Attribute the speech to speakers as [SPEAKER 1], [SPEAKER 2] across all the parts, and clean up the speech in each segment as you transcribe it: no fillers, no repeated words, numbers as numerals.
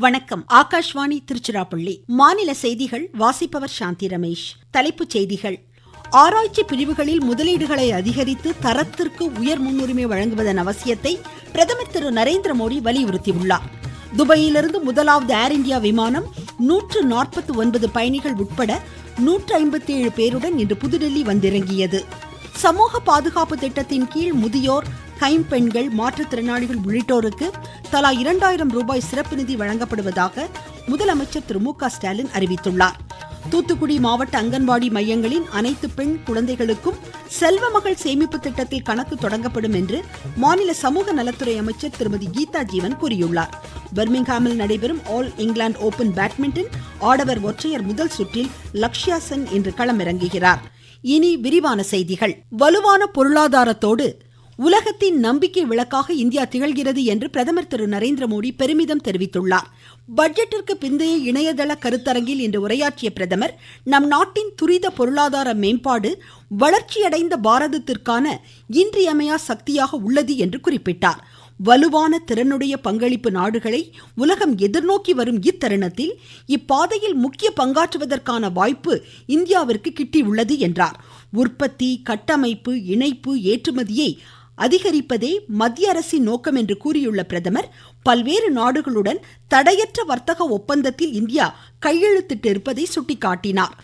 [SPEAKER 1] வணக்கம். ஆகாஷ்வாணி திருச்சிராப்பள்ளி. மாநில செய்திகள் வாசிப்பவர் சாந்தி ரமேஷ். தலைப்புச் செய்திகள். ஆராய்ச்சி பிரிவுகளில் முதலீடுகளை அதிகரித்து தரத்திற்கு உயர் முன்னுரிமை வழங்குவதன் அவசியத்தை பிரதமர் திரு நரேந்திர மோடி வலியுறுத்தியுள்ளார். துபாயிலிருந்து முதலாவது ஏர் இந்தியா விமானம் 149 பயணிகள் உட்பட 157 பேருடன் இன்று புதுதில்லி வந்திறங்கியது. சமூக பாதுகாப்பு திட்டத்தின் கீழ் முதியோர், கைம்பெண்கள், மாற்றுத்திறனாளிகள் உள்ளிட்டோருக்கு தலா 2000 ரூபாய் சிறப்பு நிதி வழங்கப்படுவதாக முதலமைச்சர் திரு மு.க. ஸ்டாலின் அறிவித்துள்ளார். தூத்துக்குடி மாவட்ட அங்கன்வாடி மையங்களின் அனைத்து பெண் குழந்தைகளுக்கும் செல்வ மகள் சேமிப்பு திட்டத்தில் கணக்கு தொடங்கப்படும் என்று மாநில சமூக நலத்துறை அமைச்சர் திருமதி கீதா ஜீவன் கூறியுள்ளார். பர்மிங்ஹாமில் நடைபெறும் ஆல் இங்கிலாந்து ஓபன் பேட்மிண்டன் ஆடவர் ஒற்றையர் முதல் சுற்றில் லக்ஷ்யா சென் இன்று களமிறங்குகிறார். இனி விரிவான செய்திகள். வலுவான பொருளாதாரத்தோடு உலகத்தின் நம்பிக்கை விளக்காக இந்தியா திகழ்கிறது என்று பிரதமர் திரு நரேந்திர மோடி பெருமிதம் தெரிவித்துள்ளார். பட்ஜெட்டிற்கு பிந்தைய இணையதள கருத்தரங்கில் இன்று உரையாற்றிய பிரதமர், நம் நாட்டின் துரித பொருளாதார மேம்பாடு வளர்ச்சியடைந்த பாரதத்திற்கான இன்றியமையா சக்தியாக உள்ளது என்று குறிப்பிட்டார். வலுவான திறனுடைய பங்களிப்பு நாடுகளை உலகம் எதிர்நோக்கி வரும் இத்தருணத்தில் இப்பாதையில் முக்கிய பங்காற்றுவதற்கான வாய்ப்பு இந்தியாவிற்கு கிட்டியுள்ளது என்றார். உற்பத்தி, கட்டமைப்பு, இணைப்பு, ஏற்றுமதியை அதிகரிப்பதே மத்திய அரசின் நோக்கம் என்று கூறியுள்ள பிரதமர், பல்வேறு நாடுகளுடன் தடையற்ற வர்த்தக ஒப்பந்தத்தில் இந்தியா கையெழுத்திட்டிருப்பதை சுட்டிக்காட்டினார்.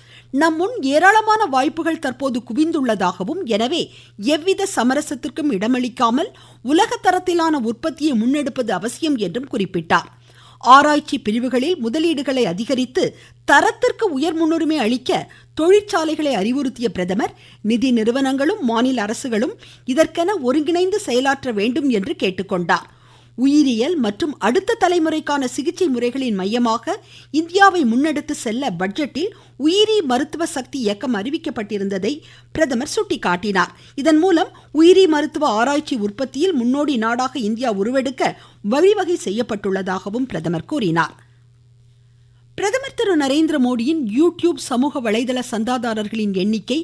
[SPEAKER 1] நம் முன் ஏராளமான வாய்ப்புகள் தற்போது குவிந்துள்ளதாகவும், எனவே எவ்வித சமரசத்திற்கும் இடமளிக்காமல் உலக தரத்திலான உற்பத்தியை முன்னெடுப்பது அவசியம் என்றும் குறிப்பிட்டார். ஆராய்ச்சி பிரிவுகளில் முதலீடுகளை அதிகரித்து தரத்திற்கு உயர் முன்னுரிமை அளிக்க தொழிற்சாலைகளை அறிவுறுத்திய பிரதமர், நிதி நிறுவனங்களும் மாநில அரசுகளும் இதற்கென ஒருங்கிணைந்து செயலாற்ற வேண்டும் என்று கேட்டுக்கொண்டார். உயிரியல் மற்றும் அடுத்த தலைமுறைக்கான சிகிச்சை முறைகளின் மையமாக இந்தியாவை முன்னெடுத்து செல்ல பட்ஜெட்டில் உயிரி மருத்துவ சக்தி இயக்கம் அறிவிக்கப்பட்டிருந்ததை பிரதமர் சுட்டிக்காட்டினார். இதன் மூலம் உயிரி மருத்துவ ஆராய்ச்சி உற்பத்தியில் முன்னோடி நாடாக இந்தியா உருவெடுக்க வழிவகை செய்யப்பட்டுள்ளதாகவும் பிரதமர் கூறினார். பிரதமர் திரு நரேந்திர மோடியின் யூடியூப் சமூக வலைதள சந்தாதாரர்களின் எண்ணிக்கை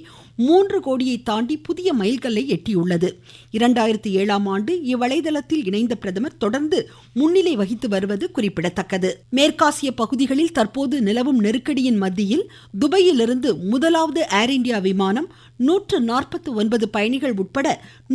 [SPEAKER 1] 3 கோடியை தாண்டி புதிய மைல்கல்லை எட்டியுள்ளது. 2007ஆம் ஆண்டு இவ்வலைதளத்தில் இணைந்த பிரதமர் தொடர்ந்து முன்னிலை வகித்து வருவது குறிப்பிடத்தக்கது. மேற்காசிய பகுதிகளில் தற்போது நிலவும் நெருக்கடியின் மத்தியில் துபாயிலிருந்து முதலாவது ஏர் இந்தியா விமானம் 149 பயணிகள் உட்பட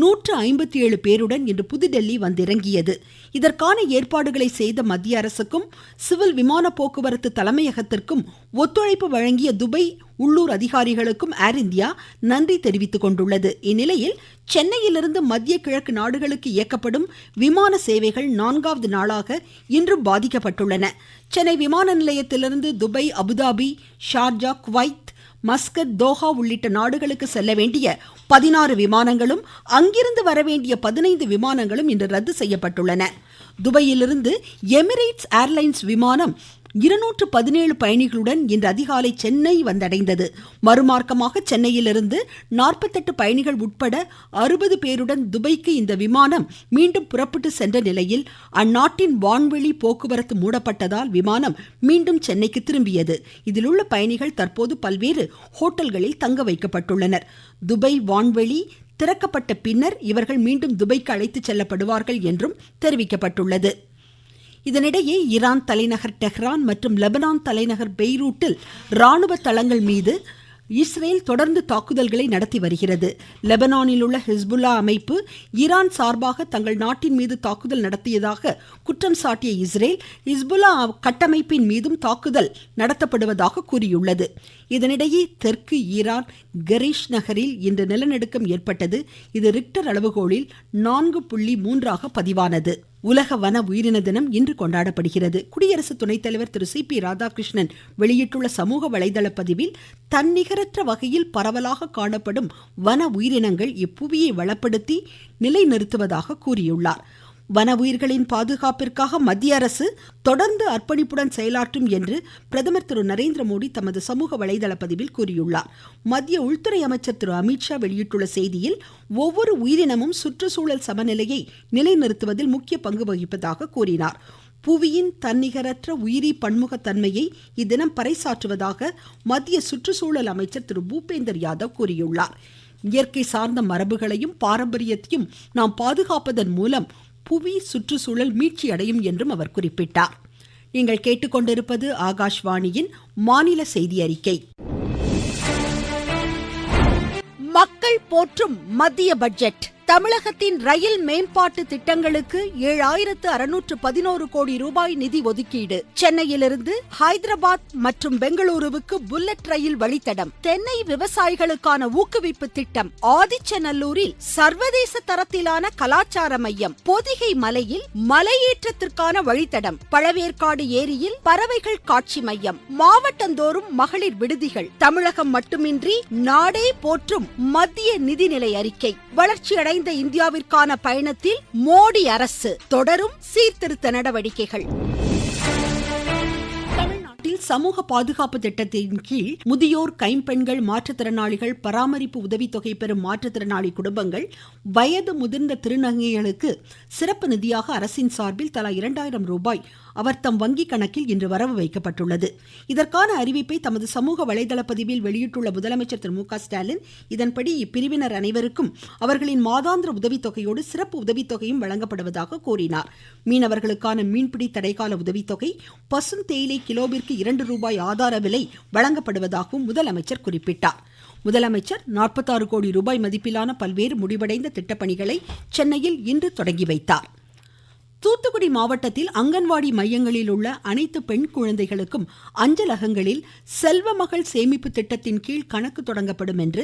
[SPEAKER 1] 157 பேருடன் இன்று புதுதில்லி வந்திறங்கியது. இதற்கான ஏற்பாடுகளை செய்த மத்திய அரசுக்கும் சிவில் விமான போக்குவரத்து தலைமையகத்திற்கும் ஒத்துழைப்பு வழங்கிய துபாய் உள்ளூர் அதிகாரிகளுக்கும் ஏர் இந்தியா நன்றி தெரிவித்துக் கொண்டுள்ளது. இந்நிலையில் சென்னையிலிருந்து மத்திய கிழக்கு நாடுகளுக்கு இயக்கப்படும் விமான சேவைகள் 4வது நாளாக இன்றும் பாதிக்கப்பட்டுள்ளன. சென்னை விமான நிலையத்திலிருந்து Dubai, Abu Dhabi, Sharjah, Kuwait, Muscat, Doha உள்ளிட்ட நாடுகளுக்கு செல்ல வேண்டிய 16 விமானங்களும் அங்கிருந்து வரவேண்டிய 15 விமானங்களும் இன்று ரத்து செய்யப்பட்டுள்ளன. துபாயிலிருந்து எமிரேட்ஸ் ஏர்லைன்ஸ் விமானம் 217 பயணிகளுடன் இன்று அதிகாலை சென்னை வந்தடைந்தது. மறுமார்க்கமாக சென்னையிலிருந்து 48 பயணிகள் உட்பட 60 பேருடன் துபாய்க்கு இந்த விமானம் மீண்டும் புறப்பட்டு சென்ற நிலையில் அந்நாட்டின் வான்வெளி போக்குவரத்து மூடப்பட்டதால் விமானம் மீண்டும் சென்னைக்கு திரும்பியது. இதில் உள்ள பயணிகள் தற்போது பல்வேறு ஹோட்டல்களில் தங்க வைக்கப்பட்டுள்ளனர். துபாய் வான்வெளி திறக்கப்பட்ட பின்னர் இவர்கள் மீண்டும் துபாய்க்கு அழைத்து செல்லப்படுவார்கள் என்றும் தெரிவிக்கப்பட்டுள்ளது. இதனிடையே ஈரான் தலைநகர் டெஹ்ரான் மற்றும் லெபனான் தலைநகர் பெய்ரூட்டில் ராணுவ தளங்கள் மீது இஸ்ரேல் தொடர்ந்து தாக்குதல்களை நடத்தி வருகிறது. லெபனானில் உள்ள ஹிஸ்புல்லா அமைப்பு ஈரான் சார்பாக தங்கள் நாட்டின் மீது தாக்குதல் நடத்தியதாக குற்றம் சாட்டிய இஸ்ரேல், ஹிஸ்புல்லா கட்டமைப்பின் மீதும் தாக்குதல் நடத்தப்படுவதாக கூறியுள்ளது. இதனிடையே தெற்கு ஈரான் கரீஷ் நகரில் இன்று நிலநடுக்கம் ஏற்பட்டது. இது ரிக்டர் அளவுகோலில் 4.3 பதிவானது. உலக வன உயிரின தினம் இன்று கொண்டாடப்படுகிறது. குடியரசு துணைத் தலைவர் திரு சி.பி. ராதாகிருஷ்ணன் வெளியிட்டுள்ள சமூக வலைதள பதிவில், தன்னிகரற்ற வகையில் பரவலாக காணப்படும் வன உயிரினங்கள் இப்புவியை வளப்படுத்தி நிலைநிறுத்துவதாக கூறியுள்ளார். வன உயிர்களின் பாதுகாப்பிற்காக மத்திய அரசு தொடர்ந்து அர்ப்பணிப்புடன் செயலாற்றும் என்று பிரதமர் திரு நரேந்திர மோடி தமது சமூக வலைதள பதிவில் கூறியுள்ளார். மத்திய உள்துறை அமைச்சர் திரு அமித்ஷா வெளியிட்டுள்ள செய்தியில், ஒவ்வொரு உயிரினமும் சுற்றுச்சூழல் சமநிலையை நிலைநிறுத்துவதில் முக்கிய பங்கு வகிப்பதாக கூறினார். புவியின் தன்னிகரற்ற உயிரி பன்முகத்தன்மையை இத்தினம் பறைசாற்றுவதாக மத்திய சுற்றுச்சூழல் அமைச்சர் திரு பூபேந்தர் யாதவ் கூறியுள்ளார். இயற்கை சார்ந்த மரபுகளையும் பாரம்பரியத்தையும் நாம் பாதுகாப்பதன் மூலம் புவி சுற்றுச்சூழல் மீட்சி அடையும் என்றும் அவர் குறிப்பிட்டார். நீங்கள் கேட்டுக்கொண்டிருப்பது ஆகாஷ்வாணியின் மாநில செய்தி அறிக்கை. மக்கள் போற்றும் மத்திய பட்ஜெட். தமிழகத்தின் ரயில் மேம்பாட்டு திட்டங்களுக்கு 7611 கோடி ரூபாய் நிதி ஒதுக்கீடு. சென்னையிலிருந்து ஹைதராபாத் மற்றும் பெங்களூருவுக்கு புல்லட் ரயில் வழித்தடம். தென்னை விவசாயிகளுக்கான ஊக்குவிப்பு திட்டம். ஆதிச்சநல்லூரில் சர்வதேச தரத்திலான கலாச்சார மையம். பொதிகை மலையில் மலையேற்றத்திற்கான வழித்தடம். பழவேற்காடு ஏரியில் பறவைகள் காட்சி மையம். மாவட்டந்தோறும் மகளிர் விடுதிகள். தமிழகம் மட்டுமின்றி நாடே போற்றும் மத்திய நிதிநிலை அறிக்கை. வளர்ச்சியடைந்த இந்தியாவிற்கான பயணத்தில் மோடி அரசு தொடரும் சீர்திருத்த நடவடிக்கைகள். தமிழ்நாட்டில் சமூக பாதுகாப்பு திட்டத்தின் கீழ் முதியோர், கைம்பெண்கள், மாற்றுத்திறனாளிகள், பராமரிப்பு உதவித்தொகை பெறும் மாற்றுத்திறனாளி குடும்பங்கள், வயது முதிர்ந்த திருநங்கைகளுக்கு சிறப்பு நிதியாக அரசின் சார்பில் தலா 2000 ரூபாய் அவர் தம் வங்கி கணக்கில் இன்று வரவு வைக்கப்பட்டுள்ளது. இதற்கான அறிவிப்பை தமது சமூக வலைதள பதிவில் வெளியிட்டுள்ள முதலமைச்சர் திரு மு க ஸ்டாலின், இதன்படி இப்பிரிவினர் அனைவருக்கும் அவர்களின் மாதாந்திர உதவித்தொகையோடு சிறப்பு உதவித்தொகையும் வழங்கப்படுவதாக கூறினார். மீனவர்களுக்கான மீன்பிடி தடைக்கால உதவித்தொகை, பசும் தேயிலை கிலோவிற்கு 2 ரூபாய் ஆதார விலை வழங்கப்படுவதாகவும் முதலமைச்சர் குறிப்பிட்டார். முதலமைச்சர் 46 கோடி ரூபாய் மதிப்பிலான பல்வேறு முடிவடைந்த திட்டப்பணிகளை சென்னையில் இன்று தொடங்கி வைத்தார். தூத்துக்குடி மாவட்டத்தில் அங்கன்வாடி மையங்களில் உள்ள அனைத்து பெண் குழந்தைகளுக்கும் அஞ்சலகங்களில் செல்வமகள் சேமிப்பு திட்டத்தின் கீழ் கணக்கு தொடங்கப்படும் என்று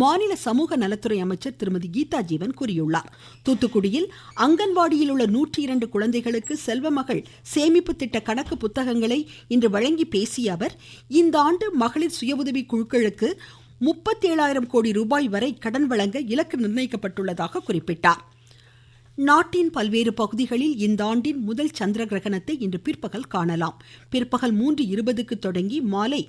[SPEAKER 1] மாநில சமூக நலத்துறை அமைச்சர் திருமதி கீதா ஜீவன் கூறியுள்ளார். தூத்துக்குடியில் அங்கன்வாடியில் உள்ள 102 குழந்தைகளுக்கு செல்வமகள் சேமிப்பு திட்ட கணக்கு புத்தகங்களை இன்று வழங்கி பேசிய அவர், இந்த ஆண்டு மகளிர் சுய உதவி குழுக்களுக்கு 37,000 கோடி ரூபாய் வரை கடன் வழங்க இலக்கு நிர்ணயிக்கப்பட்டுள்ளதாக குறிப்பிட்டார். நாட்டின் பல்வேறு பகுதிகளில் இந்த ஆண்டின் முதல் சந்திர கிரகணத்தை இன்று பிற்பகல் காணலாம். பிற்பகல் 3:20க்கு தொடங்கி மாலை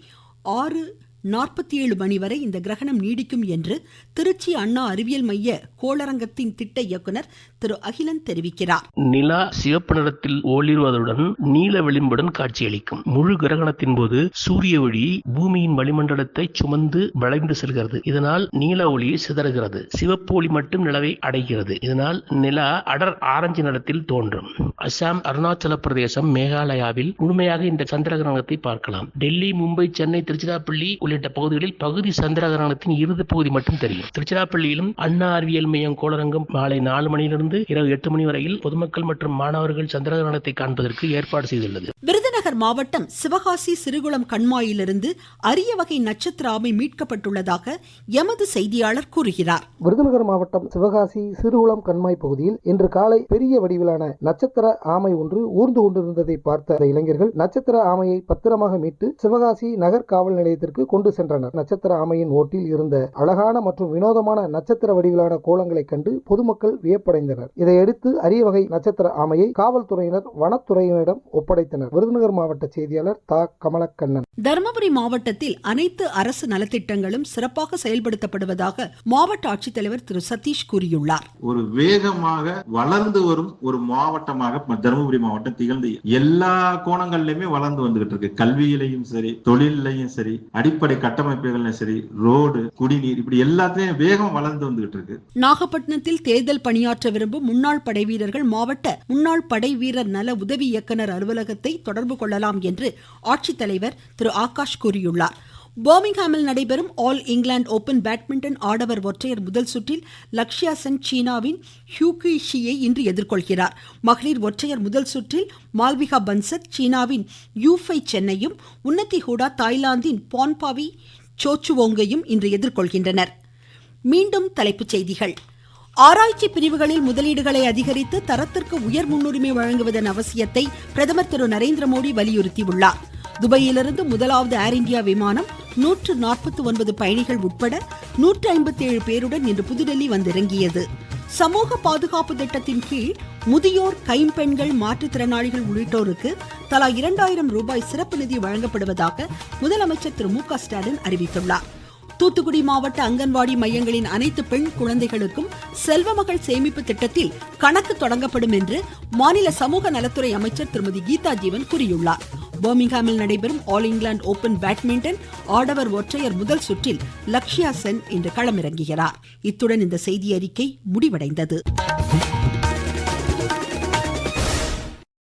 [SPEAKER 1] 6:47 மணி வரை இந்த கிரகணம் நீடிக்கும் என்று திருச்சி அண்ணா அறிவியல் மைய கோளரங்கத்தின் திட்ட இயக்குனர் திரு அகிலன் தெரிவிக்கிறார்.
[SPEAKER 2] நிலா சிவப்பு நிறத்தில் ஒளிர்வதுடன் நீல விளிம்புடன் காட்சியளிக்கும். முழு கிரகணத்தின் போது சூரிய ஒளி பூமியின் வளிமண்டலத்தை சுமந்து வளைந்து செல்கிறது. இதனால் நீல ஒளி சிதறுகிறது. சிவப்பு ஒளி மட்டும் நிலவை அடைகிறது. இதனால் நிலா அடர் ஆரஞ்சு நிறத்தில் தோன்றும். அசாம், அருணாச்சல பிரதேசம், மேகாலயாவில் முழுமையாக இந்த சந்திர கிரகணத்தை பார்க்கலாம். டெல்லி, மும்பை, சென்னை, திருச்சிராப்பள்ளி உள்ளிட்ட பகுதிகளில் பகுதி சந்திர கிரகணத்தின் இறுதி பகுதி மட்டும் தெரியும். திருச்சிராப்பள்ளியிலும் அண்ணா அறிவியல் மையம் கோளரங்கம் மாலை 4 மணியிலிருந்து இரவு 8 மணி வரையில் பொதுமக்கள் மற்றும் மாணவர்கள் சந்திர கிரகணத்தை காண்பதற்கு ஏற்பாடு செய்துள்ளது.
[SPEAKER 1] விருதுநகர் மாவட்டம் சிவகாசி சிறுகுளம் கண்மாயிலிருந்து அரிய வகை நட்சத்திர ஆமை மீட்கப்பட்டுள்ளதாக எமது செய்தியாளர் கூறுகிறார்.
[SPEAKER 3] விருதுநகர் மாவட்டம் சிவகாசி சிறுகுளம் கண்மாய் பகுதியில் இன்று காலை பெரிய வடிவிலான நட்சத்திர ஆமை ஒன்று ஊர்ந்து கொண்டிருந்ததை பார்த்த இளைஞர்கள் நட்சத்திர ஆமையை பத்திரமாக மீட்டு சிவகாசி நகர் காவல் நிலையத்திற்கு கொண்டு சென்றனர். நட்சத்திர ஆமையின் ஓட்டில் இருந்த அழகான மற்றும் வினோதமான நட்சத்திர வடிவிலான கோலங்களை கண்டு பொதுமக்கள் வியப்படைந்தனர். இதையடுத்து அரிய வகை நட்சத்திர ஆமையை காவல்துறையினர் வனத்துறையினரிடம் ஒப்படைத்தனர். விருதுநகர் மாவட்ட செய்தியாளர் தா கமலக்கண்ணன்.
[SPEAKER 1] தர்மபுரி மாவட்டத்தில் அனைத்து அரசு நலத்திட்டங்களும் சிறப்பாக செயல்படுத்தப்படுவதாக மாவட்ட ஆட்சித்தலைவர் திரு சதீஷ் கூறியுள்ளார்.
[SPEAKER 4] ஒரு வேகமாக வளர்ந்து வரும் ஒரு மாவட்டமாக தர்மபுரி மாவட்டம் திகழ்ந்து எல்லா கோணங்களிலுமே வளர்ந்து வந்துகிட்டு இருக்கு. கல்வியிலையும் சரி, தொழிலையும் சரி, அடிப்படை கட்டமைப்புகளையும் சரி, ரோடு, குடிநீர், இப்படி எல்லாத்தையும் வேகம் வளர்ந்து வந்துகிட்டு இருக்கு.
[SPEAKER 1] நாகப்பட்டினத்தில் தேர்தல் பணியாற்ற விரும்பும் முன்னாள் படை வீரர்கள் மாவட்ட முன்னாள் படை வீரர் நல உதவி இயக்குனர் அலுவலகத்தை தொடர்பு கொள்ளலாம் என்று ஆட்சித்தலைவர் திரு ஆகாஷ் கூறியுள்ளார். பர்மிங்ஹாமில் நடைபெறும் ஆல் இங்கிலாந்து ஓபன் பேட்மிண்டன் ஆடவர் ஒற்றையர் முதல் சுற்றில் லக்ஷ்யா சென் சீனாவின் ஹியூகி ஷியை இன்று எதிர்கொள்கிறார். மகளிர் ஒற்றையர் முதல் சுற்றில் மால்விகா பன்சத் சீனாவின் யூஃபை சென்னையும், உன்னதி ஹூடா தாய்லாந்தின் பான்பாவி சோச்சுவோங்கையும் இன்று எதிர்கொள்கின்றனர். மீண்டும் தலைப்புச் செய்திகள். ஆராய்ச்சி பிரிவுகளில் முதலீடுகளை அதிகரித்து தரத்திற்கு உயர் முன்னுரிமை வழங்குவதன் அவசியத்தை பிரதமர் திரு நரேந்திர மோடி வலியுறுத்தியுள்ளார். துபாயிலிருந்து முதலாவது ஏர் இந்தியா விமானம் 149 பயணிகள் உட்பட 157 பேருடன் இன்று புதுடெல்லி வந்திறங்கியது. சமூக பாதுகாப்பு திட்டத்தின் கீழ் முதியோர், கைம்பெண்கள், மாற்றுத்திறனாளிகள் உள்ளிட்டோருக்கு தலா 2000 ரூபாய் சிறப்பு நிதி வழங்கப்படுவதாக முதலமைச்சர் திரு மு க ஸ்டாலின் அறிவித்துள்ளார். தூத்துக்குடி மாவட்ட அங்கன்வாடி மையங்களின் அனைத்து பெண் குழந்தைகளுக்கும் செல்வமகள் சேமிப்பு திட்டத்தில் கணக்கு தொடங்கப்படும் என்று மாநில சமூக நலத்துறை அமைச்சர் திருமதி கீதா ஜீவன் கூறியுள்ளார். பர்மிங்ஹாமில் நடைபெறும் ஆல் இங்கிலாந்து ஓபன் பேட்மிண்டன் ஆடவர் ஒற்றையர் முதல் சுற்றில் லக்ஷ்யா சென் இன்று களமிறங்குகிறார். இத்துடன் இந்த செய்தி அறிக்கை முடிவடைந்தது.